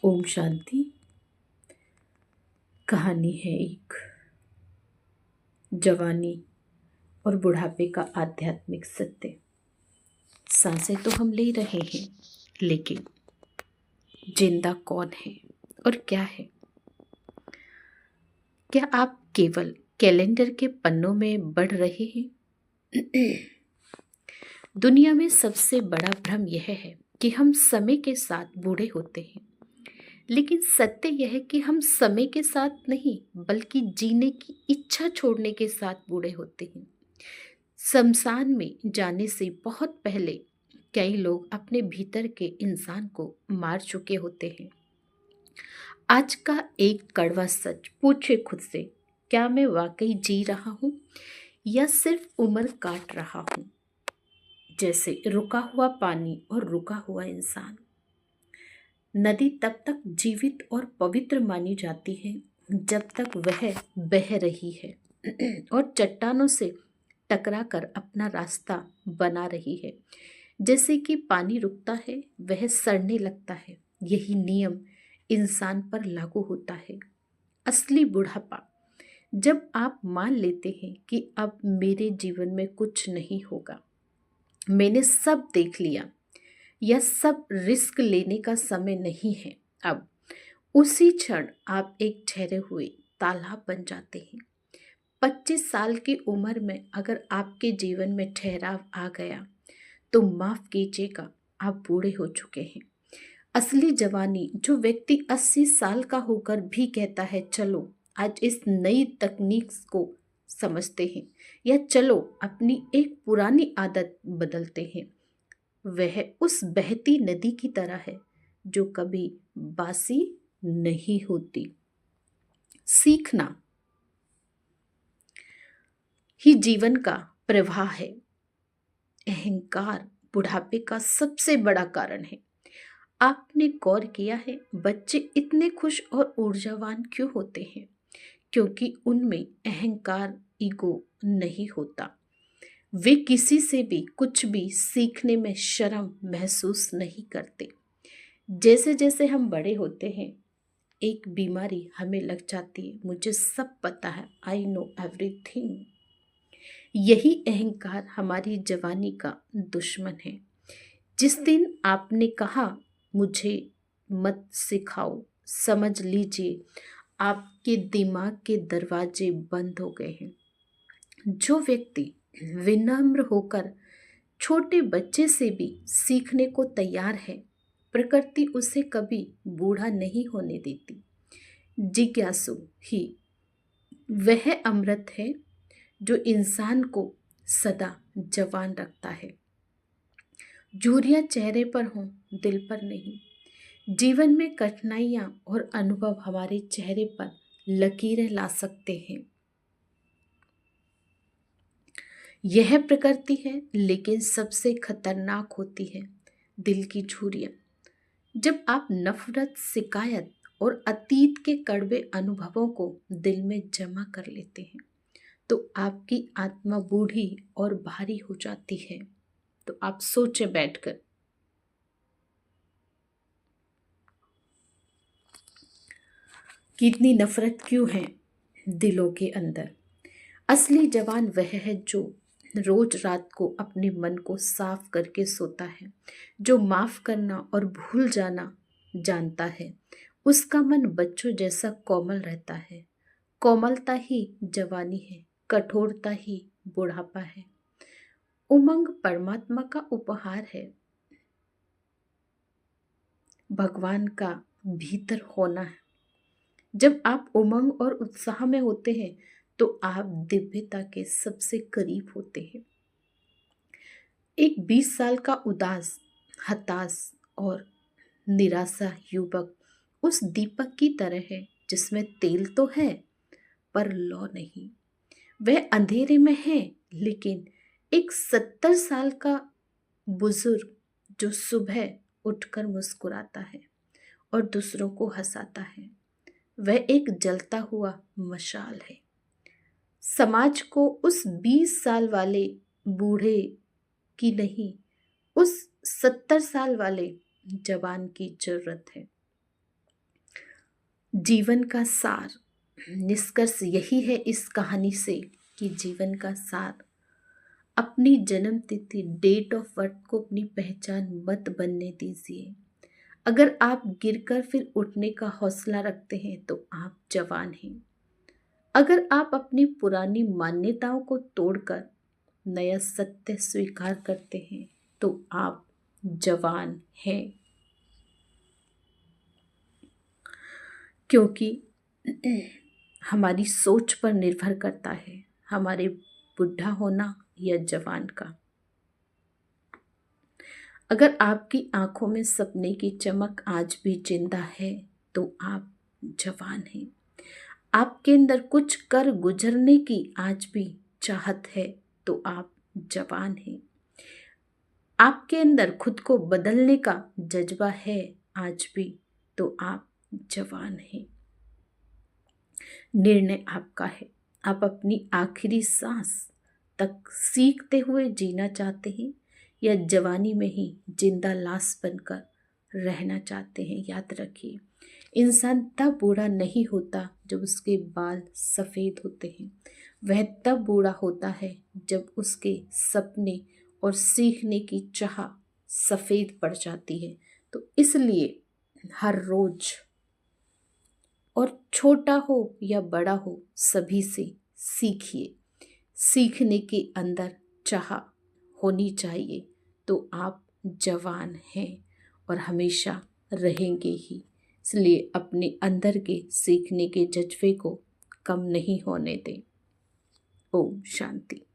ओम शांति। कहानी है एक जवानी और बुढ़ापे का आध्यात्मिक सत्य। सांसें तो हम ले रहे हैं, लेकिन जिंदा कौन है और क्या है? क्या आप केवल कैलेंडर के पन्नों में बढ़ रहे हैं? दुनिया में सबसे बड़ा भ्रम यह है कि हम समय के साथ बूढ़े होते हैं, लेकिन सत्य यह है कि हम समय के साथ नहीं, बल्कि जीने की इच्छा छोड़ने के साथ बूढ़े होते हैं। शमशान में जाने से बहुत पहले कई लोग अपने भीतर के इंसान को मार चुके होते हैं। आज का एक कड़वा सच पूछे खुद से, क्या मैं वाकई जी रहा हूँ या सिर्फ उम्र काट रहा हूँ? जैसे रुका हुआ पानी और रुका हुआ इंसान। नदी तब तक जीवित और पवित्र मानी जाती है जब तक वह बह रही है और चट्टानों से टकरा कर अपना रास्ता बना रही है। जैसे कि पानी रुकता है, वह सड़ने लगता है। यही नियम इंसान पर लागू होता है। असली बुढ़ापा जब आप मान लेते हैं कि अब मेरे जीवन में कुछ नहीं होगा, मैंने सब देख लिया, यह सब रिस्क लेने का समय नहीं है अब। उसी क्षण आप एक ठहरे हुए तालाब बन जाते हैं। 25 साल की उम्र में अगर आपके जीवन में ठहराव आ गया तो माफ कीजिएगा, आप बूढ़े हो चुके हैं। असली जवानी जो व्यक्ति 80 साल का होकर भी कहता है चलो आज इस नई तकनीक को समझते हैं, या चलो अपनी एक पुरानी आदत बदलते हैं, वह उस बहती नदी की तरह है जो कभी बासी नहीं होती। सीखना ही जीवन का प्रवाह है। अहंकार बुढ़ापे का सबसे बड़ा कारण है। आपने गौर किया है बच्चे इतने खुश और ऊर्जावान क्यों होते हैं? क्योंकि उनमें अहंकार, ईगो नहीं होता। वे किसी से भी कुछ भी सीखने में शर्म महसूस नहीं करते। जैसे जैसे हम बड़े होते हैं, एक बीमारी हमें लग जाती है, मुझे सब पता है, आई नो एवरीथिंग। यही अहंकार हमारी जवानी का दुश्मन है। जिस दिन आपने कहा मुझे मत सिखाओ, समझ लीजिए आपके दिमाग के दरवाजे बंद हो गए हैं। जो व्यक्ति विनम्र होकर छोटे बच्चे से भी सीखने को तैयार है, प्रकृति उसे कभी बूढ़ा नहीं होने देती। जिज्ञासु ही वह अमृत है जो इंसान को सदा जवान रखता है। झुर्रियां चेहरे पर हों, दिल पर नहीं। जीवन में कठिनाइयां और अनुभव हमारे चेहरे पर लकीरें ला सकते हैं। यह प्रकृति है, लेकिन सबसे खतरनाक होती है दिल की झुर्रियां। जब आप नफरत, शिकायत और अतीत के कड़वे अनुभवों को दिल में जमा कर लेते हैं, तो आपकी आत्मा बूढ़ी और भारी हो जाती है। तो आप सोचें बैठकर, कितनी नफरत क्यों है दिलों के अंदर? असली जवान वह है जो रोज रात को अपने मन को साफ करके सोता है, जो माफ करना और भूल जाना जानता है। उसका मन बच्चों जैसा कोमल रहता है। कोमलता ही जवानी है, कठोरता ही बुढ़ापा है। उमंग परमात्मा का उपहार है, भगवान का भीतर होना है। जब आप उमंग और उत्साह में होते हैं तो आप दिव्यता के सबसे करीब होते हैं। एक 20 साल का उदास, हताश और निराशा युवक उस दीपक की तरह है जिसमें तेल तो है पर लौ नहीं। वह अंधेरे में है, लेकिन एक 70 साल का बुजुर्ग जो सुबह उठकर मुस्कुराता है और दूसरों को हंसाता है, वह एक जलता हुआ मशाल है। समाज को उस 20 साल वाले बूढ़े की नहीं, उस 70 साल वाले जवान की जरूरत है। जीवन का सार, निष्कर्ष यही है इस कहानी से कि जीवन का सार, अपनी जन्म तिथि, डेट ऑफ बर्थ को अपनी पहचान मत बनने दीजिए। अगर आप गिरकर फिर उठने का हौसला रखते हैं तो आप जवान हैं। अगर आप अपनी पुरानी मान्यताओं को तोड़कर नया सत्य स्वीकार करते हैं तो आप जवान हैं। क्योंकि हमारी सोच पर निर्भर करता है हमारे बुढ़ा होना या जवान का। अगर आपकी आंखों में सपने की चमक आज भी जिंदा है तो आप जवान हैं। आपके अंदर कुछ कर गुजरने की आज भी चाहत है तो आप जवान हैं। आपके अंदर खुद को बदलने का जज्बा है आज भी तो आप जवान हैं। निर्णय आपका है। आप अपनी आखिरी सांस तक सीखते हुए जीना चाहते हैं या जवानी में ही जिंदा लाश बनकर रहना चाहते हैं। याद रखिए, इंसान तब बूढ़ा नहीं होता जब उसके बाल सफ़ेद होते हैं। वह तब बूढ़ा होता है जब उसके सपने और सीखने की चाह सफ़ेद पड़ जाती है। तो इसलिए हर रोज़, और छोटा हो या बड़ा हो, सभी से सीखिए। सीखने के अंदर चाह होनी चाहिए तो आप जवान हैं और हमेशा रहेंगे ही। इसलिए अपने अंदर के सीखने के जज्बे को कम नहीं होने दें। ओम शांति।